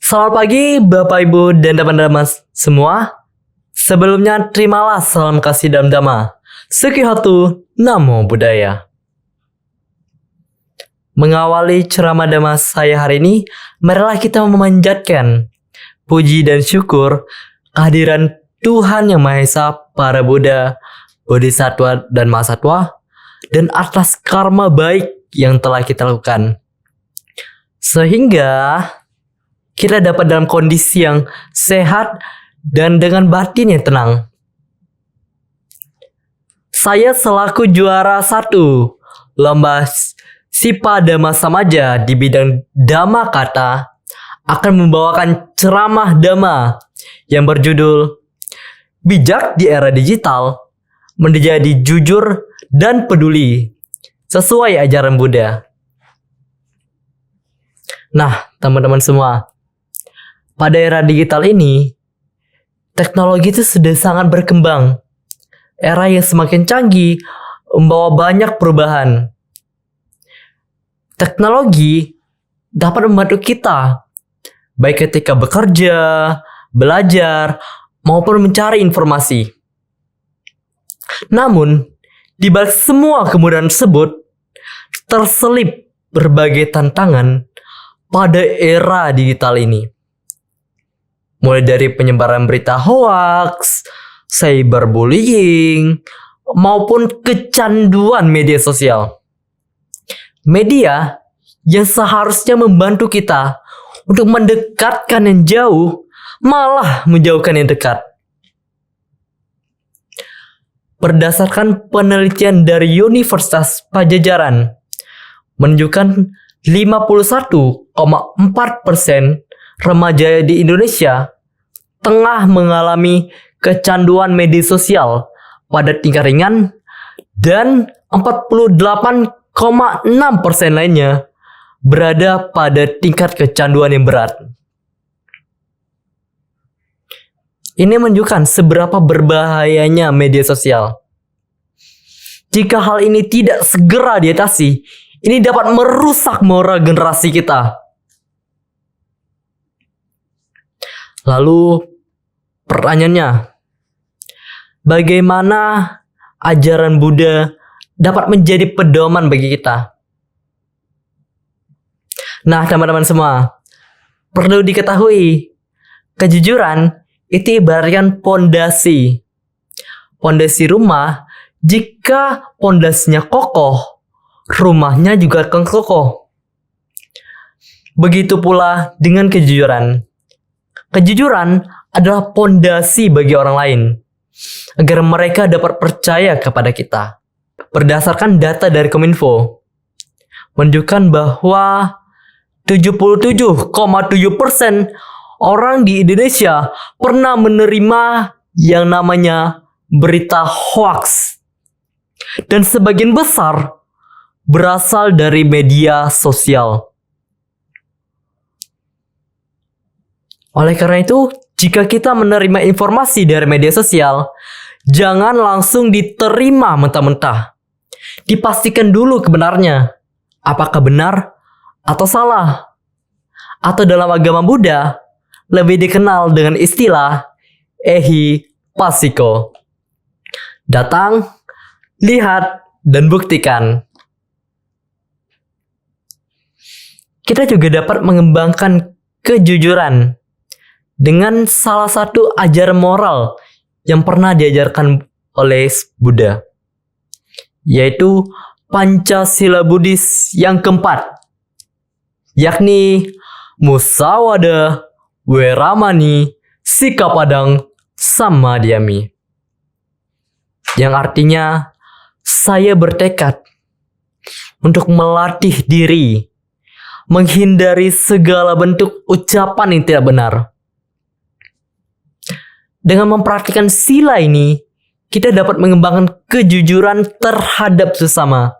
Selamat pagi Bapak Ibu dan teman-teman semua. Sebelumnya terimalah salam kasih dan dhamma. Sukihatu, Namo Buddhaya. Mengawali ceramah dhamma saya hari ini, marilah kita memanjatkan puji dan syukur kehadiran Tuhan Yang Maha Esa, para Buddha, Bodhisattva dan Mahasatwa, dan atas karma baik yang telah kita lakukan. Sehingga kita dapat dalam kondisi yang sehat dan dengan batin yang tenang. Saya selaku juara 1 lomba Sipa Dhamma Samaja di bidang Dhamma Kata akan membawakan ceramah Dhamma yang berjudul Bijak di Era Digital, Menjadi Jujur dan Peduli sesuai ajaran Buddha. Nah, teman-teman semua, pada era digital ini, teknologi itu sudah sangat berkembang. Era yang semakin canggih membawa banyak perubahan. Teknologi dapat membantu kita, baik ketika bekerja, belajar, maupun mencari informasi. Namun, di balik semua kemudahan tersebut, terselip berbagai tantangan pada era digital ini. Mulai dari penyebaran berita hoaks, cyberbullying, maupun kecanduan media sosial. Media yang seharusnya membantu kita untuk mendekatkan yang jauh, malah menjauhkan yang dekat. Berdasarkan penelitian dari Universitas Padjadjaran, menunjukkan 51,4% remaja di Indonesia tengah mengalami kecanduan media sosial pada tingkat ringan dan 48,6% lainnya berada pada tingkat kecanduan yang berat. Ini menunjukkan seberapa berbahayanya media sosial. Jika hal ini tidak segera diatasi, ini dapat merusak moral generasi kita. Lalu pertanyaannya, bagaimana ajaran Buddha dapat menjadi pedoman bagi kita? Nah, teman-teman semua, perlu diketahui, kejujuran itu ibaratkan pondasi. Pondasi rumah, jika pondasinya kokoh, rumahnya juga akan kokoh. Begitu pula dengan kejujuran. Kejujuran adalah pondasi bagi orang lain, agar mereka dapat percaya kepada kita. Berdasarkan data dari Kominfo, menunjukkan bahwa 77,7% orang di Indonesia pernah menerima yang namanya berita hoaks. Dan sebagian besar berasal dari media sosial. Oleh karena itu, jika kita menerima informasi dari media sosial, jangan langsung diterima mentah-mentah. Dipastikan dulu kebenarnya, apakah benar atau salah. Atau dalam agama Buddha, lebih dikenal dengan istilah ehi passiko. Datang, lihat, dan buktikan. Kita juga dapat mengembangkan kejujuran dengan salah satu ajaran moral yang pernah diajarkan oleh Buddha, yaitu Pancasila Buddhis yang keempat, yakni Musawada, Weramani, Sikapadang, Samadhyami, yang artinya saya bertekad untuk melatih diri menghindari segala bentuk ucapan yang tidak benar. Dengan mempraktikkan sila ini, kita dapat mengembangkan kejujuran terhadap sesama.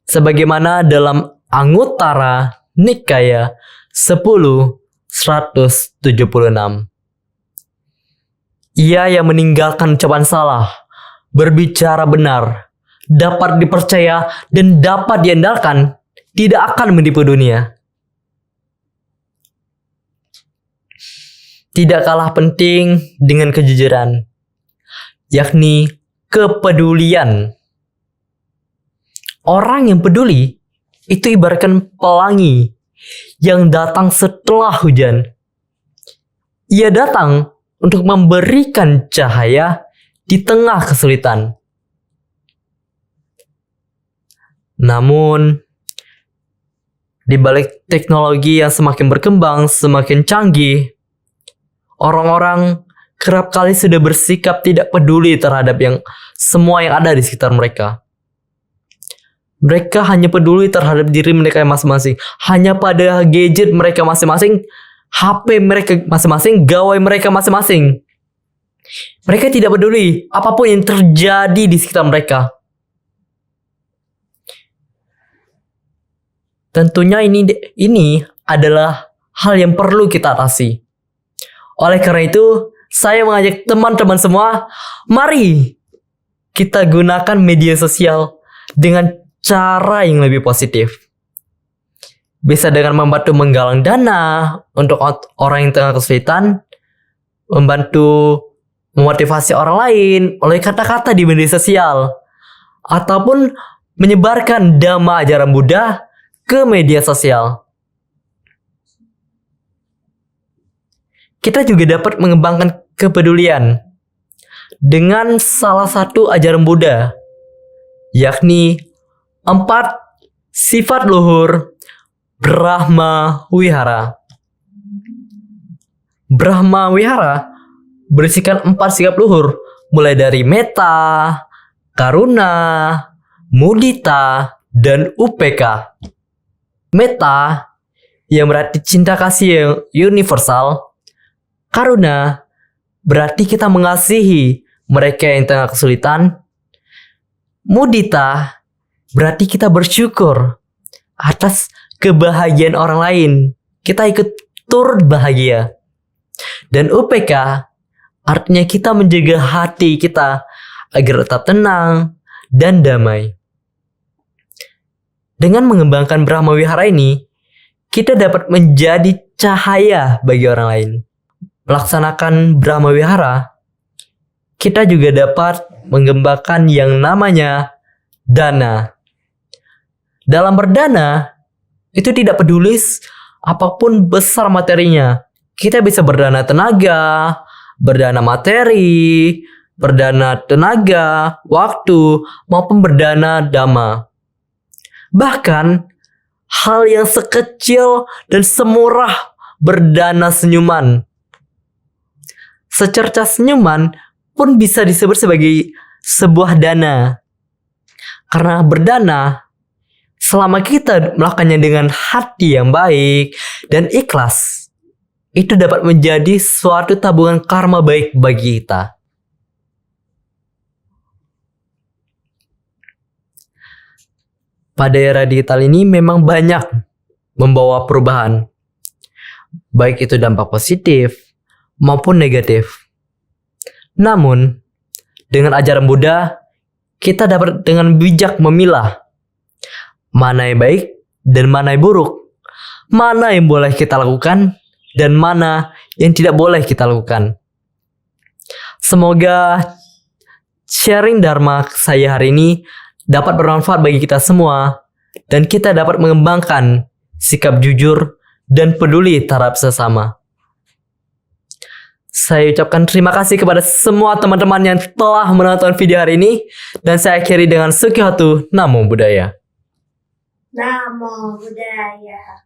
Sebagaimana dalam Anguttara Nikaya 10.176. Ia yang meninggalkan ucapan salah, berbicara benar, dapat dipercaya dan dapat diandalkan, tidak akan menipu dunia. tidak kalah penting dengan kejujuran, yakni kepedulian. Orang yang peduli itu ibaratkan pelangi yang datang setelah hujan. Ia datang untuk memberikan cahaya di tengah kesulitan. Namun, di balik teknologi yang semakin berkembang, semakin canggih, orang-orang kerap kali sudah bersikap tidak peduli terhadap semua yang ada di sekitar mereka. Mereka hanya peduli terhadap diri mereka masing-masing, hanya pada gadget mereka masing-masing, HP mereka masing-masing, gawai mereka masing-masing. Mereka tidak peduli apapun yang terjadi di sekitar mereka. Tentunya ini adalah hal yang perlu kita atasi. Oleh karena itu, saya mengajak teman-teman semua, mari kita gunakan media sosial dengan cara yang lebih positif. Bisa dengan membantu menggalang dana untuk orang yang tengah kesulitan, membantu memotivasi orang lain oleh kata-kata di media sosial, ataupun menyebarkan dhamma ajaran Buddha ke media sosial. Kita juga dapat mengembangkan kepedulian dengan salah satu ajaran Buddha, yakni 4 sifat luhur Brahma Wihara. Brahma Wihara berisikan 4 sikap luhur, mulai dari metta, karuna, mudita, dan upeka. Metta yang berarti cinta kasih yang universal. Karuna berarti kita mengasihi mereka yang tengah kesulitan. Mudita berarti kita bersyukur atas kebahagiaan orang lain. Kita ikut turut bahagia. Dan UPK artinya kita menjaga hati kita agar tetap tenang dan damai. Dengan mengembangkan Brahma Wihara ini, kita dapat menjadi cahaya bagi orang lain. Melaksanakan Brahma Wihara, kita juga dapat mengembangkan yang namanya dana. Dalam berdana, itu tidak peduli apapun besar materinya. Kita bisa berdana tenaga, berdana materi, berdana tenaga, waktu, maupun berdana dhamma. Bahkan, hal yang sekecil dan semurah berdana senyuman. Secerca senyuman pun bisa disebut sebagai sebuah dana. Karena berdana, selama kita melakukannya dengan hati yang baik dan ikhlas, itu dapat menjadi suatu tabungan karma baik bagi kita. Pada era digital ini memang banyak membawa perubahan, baik itu dampak positif maupun negatif. Namun, dengan ajaran Buddha, kita dapat dengan bijak memilah mana yang baik dan mana yang buruk, mana yang boleh kita lakukan dan mana yang tidak boleh kita lakukan. Semoga sharing Dharma saya hari ini dapat bermanfaat bagi kita semua dan kita dapat mengembangkan sikap jujur dan peduli terhadap sesama. Saya ucapkan terima kasih kepada semua teman-teman yang telah menonton video hari ini dan saya akhiri dengan Sukihotu Namo Buddhaya. Namo Buddhaya.